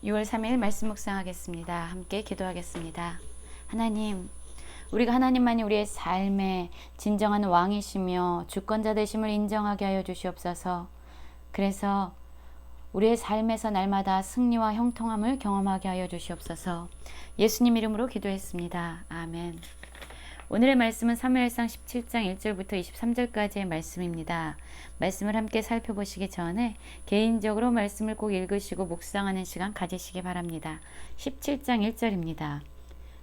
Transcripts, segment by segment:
6월 3일 말씀 묵상하겠습니다. 함께 기도하겠습니다. 하나님, 우리가 하나님만이 우리의 삶의 진정한 왕이시며 주권자 되심을 인정하게 하여 주시옵소서. 그래서 우리의 삶에서 날마다 승리와 형통함을 경험하게 하여 주시옵소서. 예수님 이름으로 기도했습니다. 아멘. 오늘의 말씀은 사무엘상 17장 1절부터 23절까지의 말씀입니다. 말씀을 함께 살펴보시기 전에 개인적으로 말씀을 꼭 읽으시고 묵상하는 시간 가지시기 바랍니다. 17장 1절입니다.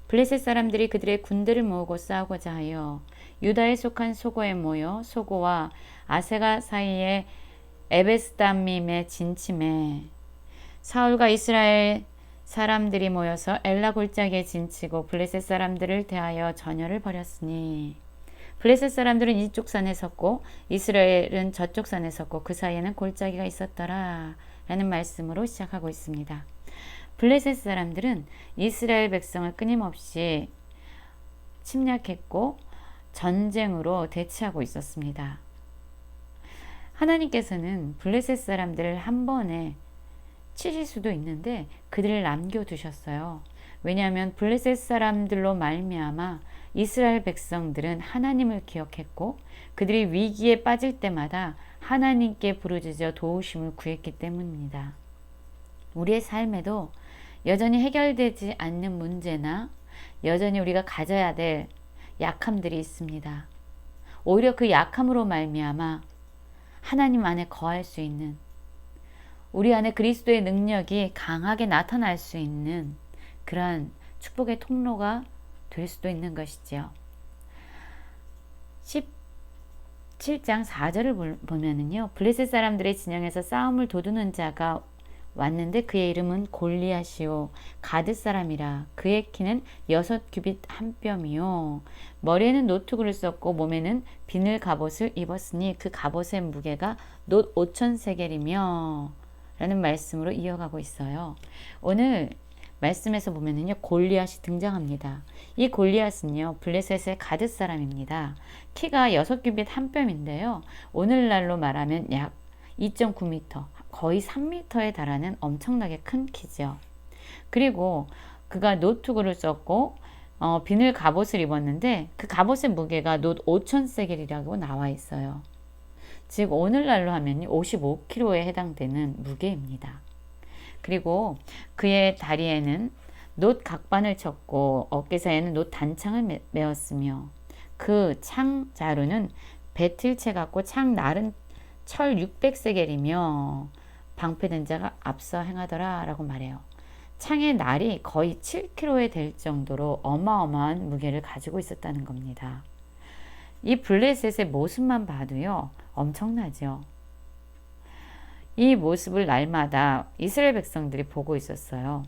블레셋 사람들이 그들의 군대를 모으고 싸우고자 하여 유다에 속한 소고에 모여 소고와 아세가 사이에 에베스다밈에 진침해 사울과 이스라엘 사람들이 모여서 엘라 골짜기에 진치고 블레셋 사람들을 대하여 전열을 벌였으니 블레셋 사람들은 이쪽 산에 섰고 이스라엘은 저쪽 산에 섰고 그 사이에는 골짜기가 있었더라 라는 말씀으로 시작하고 있습니다. 블레셋 사람들은 이스라엘 백성을 끊임없이 침략했고 전쟁으로 대치하고 있었습니다. 하나님께서는 블레셋 사람들을 한 번에 치실 수도 있는데 그들을 남겨두셨어요. 왜냐하면 블레셋 사람들로 말미암아 이스라엘 백성들은 하나님을 기억했고 그들이 위기에 빠질 때마다 하나님께 부르짖어 도우심을 구했기 때문입니다. 우리의 삶에도 여전히 해결되지 않는 문제나 여전히 우리가 가져야 될 약함들이 있습니다. 오히려 그 약함으로 말미암아 하나님 안에 거할 수 있는 우리 안에 그리스도의 능력이 강하게 나타날 수 있는 그러한 축복의 통로가 될 수도 있는 것이지요. 17장 4절을 보면은요. 블레셋 사람들의 진영에서 싸움을 도두는 자가 왔는데 그의 이름은 골리앗이요 가드 사람이라. 그의 키는 6규빗 한 뼘이요 머리에는 노투구를 썼고 몸에는 비늘 갑옷을 입었으니 그 갑옷의 무게가 놋 5,000세겔이며 라는 말씀으로 이어가고 있어요. 오늘 말씀에서 보면은요, 골리앗이 등장합니다. 이 골리앗은요, 블레셋의 가드 사람입니다. 키가 6규빗 한 뼘인데요. 오늘날로 말하면 약 2.9m, 거의 3m에 달하는 엄청나게 큰 키죠. 그리고 그가 노투구를 썼고 비늘 갑옷을 입었는데 그 갑옷의 무게가 놋 5,000세겔이라고 나와 있어요. 즉 오늘날로 하면 55kg에 해당되는 무게입니다. 그리고 그의 다리에는 놋 각반을 쳤고 어깨 사이에는 놋 단창을 메었으며 그 창 자루는 배틀채 같고 창 날은 철 600세겔이며 방패든 자가 앞서 행하더라 라고 말해요. 창의 날이 거의 7kg에 될 정도로 어마어마한 무게를 가지고 있었다는 겁니다. 이 블레셋의 모습만 봐도요 엄청나죠. 이 모습을 날마다 이스라엘 백성들이 보고 있었어요.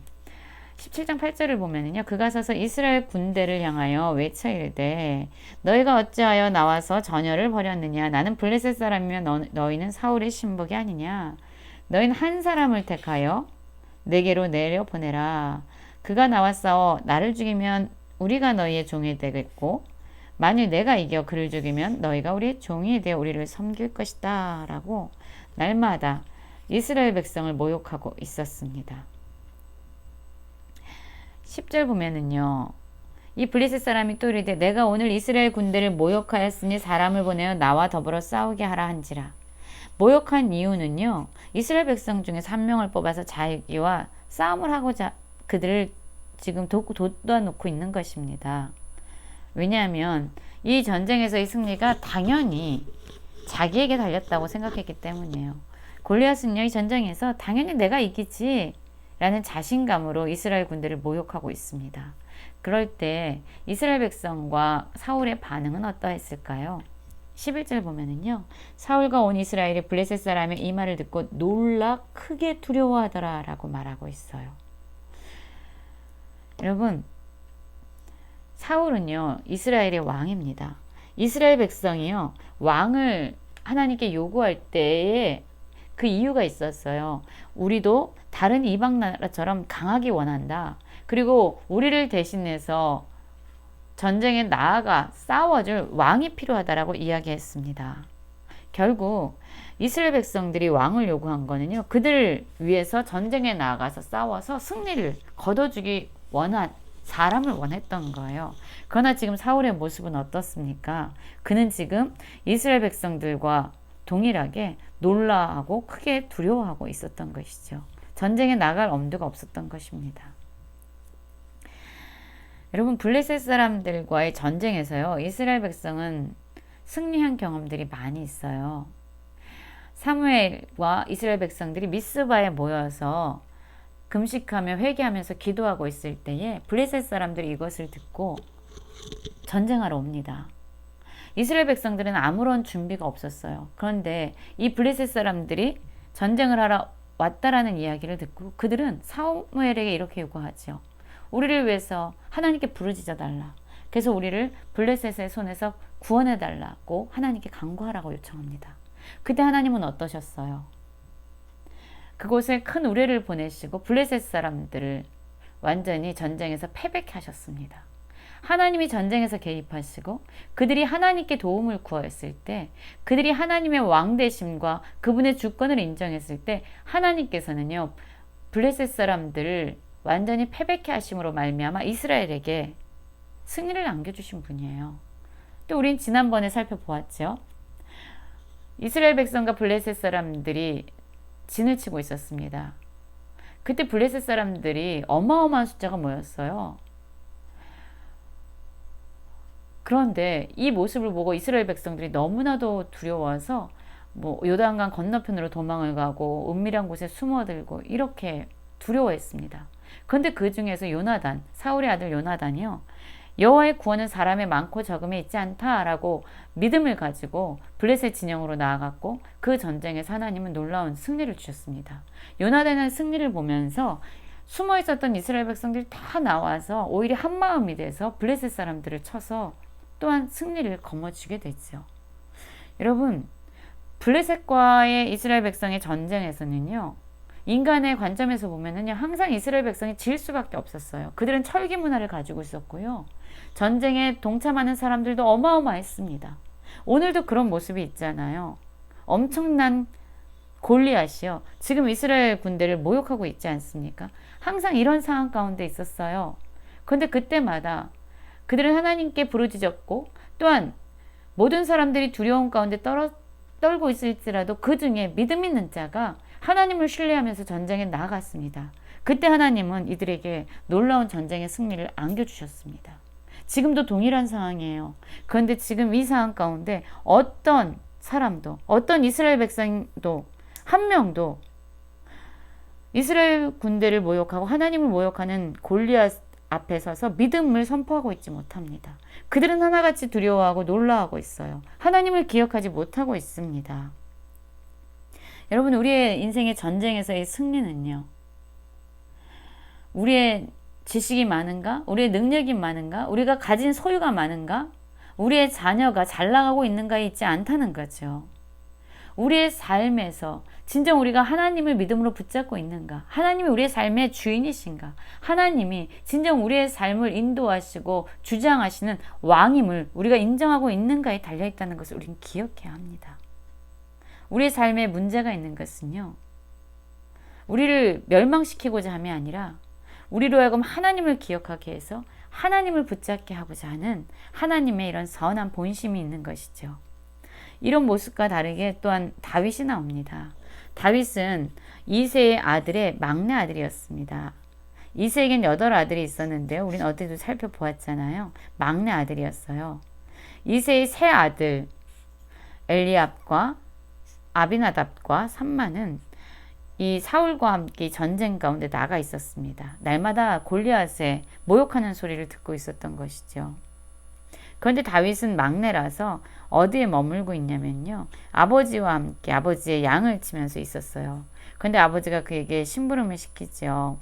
17장 8절을 보면은요. 그가 서서 이스라엘 군대를 향하여 외쳐 이르되 너희가 어찌하여 나와서 전열을 벌였느냐. 나는 블레셋 사람이며 너희는 사울의 신복이 아니냐. 너희는 한 사람을 택하여 내게로 내려보내라. 그가 나와 싸워 나를 죽이면 우리가 너희의 종이 되겠고 만일 내가 이겨 그를 죽이면 너희가 우리의 종이 되어 우리를 섬길 것이다 라고 날마다 이스라엘 백성을 모욕하고 있었습니다. 10절 보면은요. 이 블레셋 사람이 또 이르되 내가 오늘 이스라엘 군대를 모욕하였으니 사람을 보내어 나와 더불어 싸우게 하라 한지라. 모욕한 이유는요. 이스라엘 백성 중에 3명을 뽑아서 자기와 싸움을 하고자 그들을 지금 돋아놓고 있는 것입니다. 왜냐하면 이 전쟁에서의 승리가 당연히 자기에게 달렸다고 생각했기 때문이에요. 골리앗은요, 이 전쟁에서 당연히 내가 이기지 라는 자신감으로 이스라엘 군대를 모욕하고 있습니다. 그럴 때 이스라엘 백성과 사울의 반응은 어떠했을까요? 11절 보면은요. 사울과 온 이스라엘이 블레셋 사람의 이 말을 듣고 놀라 크게 두려워하더라 라고 말하고 있어요. 여러분, 사울은요 이스라엘의 왕입니다. 이스라엘 백성이요 왕을 하나님께 요구할 때에 그 이유가 있었어요. 우리도 다른 이방 나라처럼 강하기 원한다. 그리고 우리를 대신해서 전쟁에 나아가 싸워줄 왕이 필요하다라고 이야기했습니다. 결국 이스라엘 백성들이 왕을 요구한 거는요. 그들을 위해서 전쟁에 나가서 싸워서 승리를 거둬주기 사람을 원했던 거예요. 그러나 지금 사울의 모습은 어떻습니까? 그는 지금 이스라엘 백성들과 동일하게 놀라하고 크게 두려워하고 있었던 것이죠. 전쟁에 나갈 엄두가 없었던 것입니다. 여러분, 블레셋 사람들과의 전쟁에서요, 이스라엘 백성은 승리한 경험들이 많이 있어요. 사무엘과 이스라엘 백성들이 미스바에 모여서 금식하며 회개하면서 기도하고 있을 때에 블레셋 사람들이 이것을 듣고 전쟁하러 옵니다. 이스라엘 백성들은 아무런 준비가 없었어요. 그런데 이 블레셋 사람들이 전쟁을 하러 왔다라는 이야기를 듣고 그들은 사무엘에게 이렇게 요구하죠. 우리를 위해서 하나님께 부르짖어 달라. 그래서 우리를 블레셋의 손에서 구원해 달라고 하나님께 간구하라고 요청합니다. 그때 하나님은 어떠셨어요? 그곳에 큰 우레를 보내시고 블레셋 사람들을 완전히 전쟁에서 패배케 하셨습니다. 하나님이 전쟁에서 개입하시고 그들이 하나님께 도움을 구했을 때, 그들이 하나님의 왕 되심과 그분의 주권을 인정했을 때 하나님께서는요, 블레셋 사람들을 완전히 패배케 하심으로 말미암아 이스라엘에게 승리를 안겨주신 분이에요. 또 우린 지난번에 살펴보았죠. 이스라엘 백성과 블레셋 사람들이 진을 치고 있었습니다. 그때 블레셋 사람들이 어마어마한 숫자가 모였어요. 그런데 이 모습을 보고 이스라엘 백성들이 너무나도 두려워서 요단강 건너편으로 도망을 가고 은밀한 곳에 숨어들고 이렇게 두려워했습니다. 그런데 그 중에서 요나단, 사울의 아들 요나단이요, 여호와의 구원은 사람의 많고 적음에 있지 않다라고 믿음을 가지고 블레셋 진영으로 나아갔고 그 전쟁에서 하나님은 놀라운 승리를 주셨습니다. 요나단의 승리를 보면서 숨어 있었던 이스라엘 백성들이 다 나와서 오히려 한마음이 돼서 블레셋 사람들을 쳐서 또한 승리를 거머쥐게 되죠. 여러분, 블레셋과의 이스라엘 백성의 전쟁에서는요, 인간의 관점에서 보면은요, 항상 이스라엘 백성이 질 수밖에 없었어요. 그들은 철기 문화를 가지고 있었고요. 전쟁에 동참하는 사람들도 어마어마했습니다. 오늘도 그런 모습이 있잖아요. 엄청난 골리앗이요, 지금 이스라엘 군대를 모욕하고 있지 않습니까? 항상 이런 상황 가운데 있었어요. 그런데 그때마다 그들은 하나님께 부르짖었고, 또한 모든 사람들이 두려움 가운데 떨고 있을지라도 그 중에 믿음 있는 자가 하나님을 신뢰하면서 전쟁에 나아갔습니다. 그때 하나님은 이들에게 놀라운 전쟁의 승리를 안겨주셨습니다. 지금도 동일한 상황이에요. 그런데 지금 이 상황 가운데 어떤 사람도, 어떤 이스라엘 백성도 한 명도 이스라엘 군대를 모욕하고 하나님을 모욕하는 골리앗 앞에 서서 믿음을 선포하고 있지 못합니다. 그들은 하나같이 두려워하고 놀라하고 있어요. 하나님을 기억하지 못하고 있습니다. 여러분, 우리의 인생의 전쟁에서의 승리는요, 우리의 지식이 많은가? 우리의 능력이 많은가? 우리가 가진 소유가 많은가? 우리의 자녀가 잘 나가고 있는가에 있지 않다는 거죠. 우리의 삶에서 진정 우리가 하나님을 믿음으로 붙잡고 있는가? 하나님이 우리의 삶의 주인이신가? 하나님이 진정 우리의 삶을 인도하시고 주장하시는 왕임을 우리가 인정하고 있는가에 달려있다는 것을 우리는 기억해야 합니다. 우리의 삶에 문제가 있는 것은요, 우리를 멸망시키고자 함이 아니라 우리로 하여금 하나님을 기억하게 해서 하나님을 붙잡게 하고자 하는 하나님의 이런 선한 본심이 있는 것이죠. 이런 모습과 다르게 또한 다윗이 나옵니다. 다윗은 이새의 아들의 막내 아들이었습니다. 이새에겐 8아들이 있었는데요, 우리는 어제도 살펴보았잖아요. 막내 아들이었어요. 이새의 세 아들 엘리압과 아비나답과 삼마는 이 사울과 함께 전쟁 가운데 나가 있었습니다. 날마다 골리앗의 모욕하는 소리를 듣고 있었던 것이죠. 그런데 다윗은 막내라서 어디에 머물고 있냐면요, 아버지와 함께 아버지의 양을 치면서 있었어요. 그런데 아버지가 그에게 심부름을 시키죠.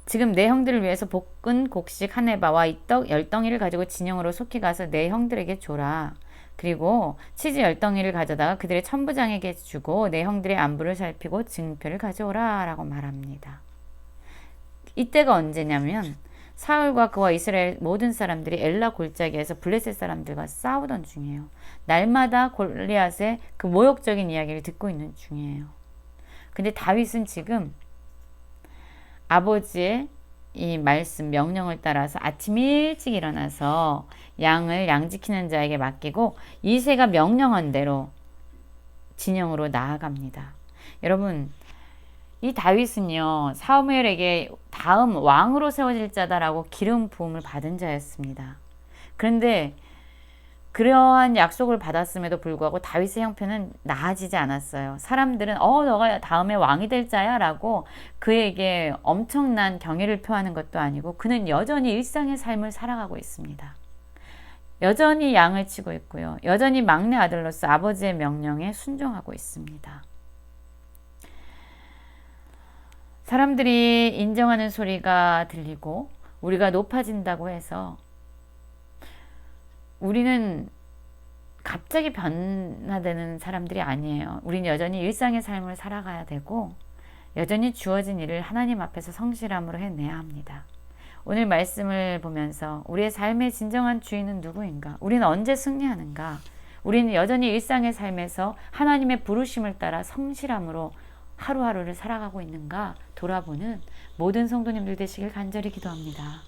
지금 내 형들을 위해서 볶은 곡식 한 에바와 이 떡 10덩이를 가지고 진영으로 속히 가서 내 형들에게 줘라. 그리고 치즈 10덩이를 가져다가 그들의 천부장에게 주고 내 형들의 안부를 살피고 증표를 가져오라 라고 말합니다. 이때가 언제냐면 사울과 그와 이스라엘 모든 사람들이 엘라 골짜기에서 블레셋 사람들과 싸우던 중이에요. 날마다 골리앗의 그 모욕적인 이야기를 듣고 있는 중이에요. 근데 다윗은 지금 아버지의 이 말씀, 명령을 따라서 아침 일찍 일어나서 양을 양지키는 자에게 맡기고 이새가 명령한 대로 진영으로 나아갑니다. 여러분, 이 다윗은요, 사무엘에게 다음 왕으로 세워질 자다라고 기름 부음을 받은 자였습니다. 그런데 그러한 약속을 받았음에도 불구하고 다윗의 형편은 나아지지 않았어요. 사람들은 너가 다음에 왕이 될 자야 라고 그에게 엄청난 경의를 표하는 것도 아니고 그는 여전히 일상의 삶을 살아가고 있습니다. 여전히 양을 치고 있고요. 여전히 막내 아들로서 아버지의 명령에 순종하고 있습니다. 사람들이 인정하는 소리가 들리고 우리가 높아진다고 해서 우리는 갑자기 변화되는 사람들이 아니에요. 우리는 여전히 일상의 삶을 살아가야 되고 여전히 주어진 일을 하나님 앞에서 성실함으로 해내야 합니다. 오늘 말씀을 보면서 우리의 삶의 진정한 주인은 누구인가? 우리는 언제 승리하는가? 우리는 여전히 일상의 삶에서 하나님의 부르심을 따라 성실함으로 하루하루를 살아가고 있는가 돌아보는 모든 성도님들 되시길 간절히 기도합니다.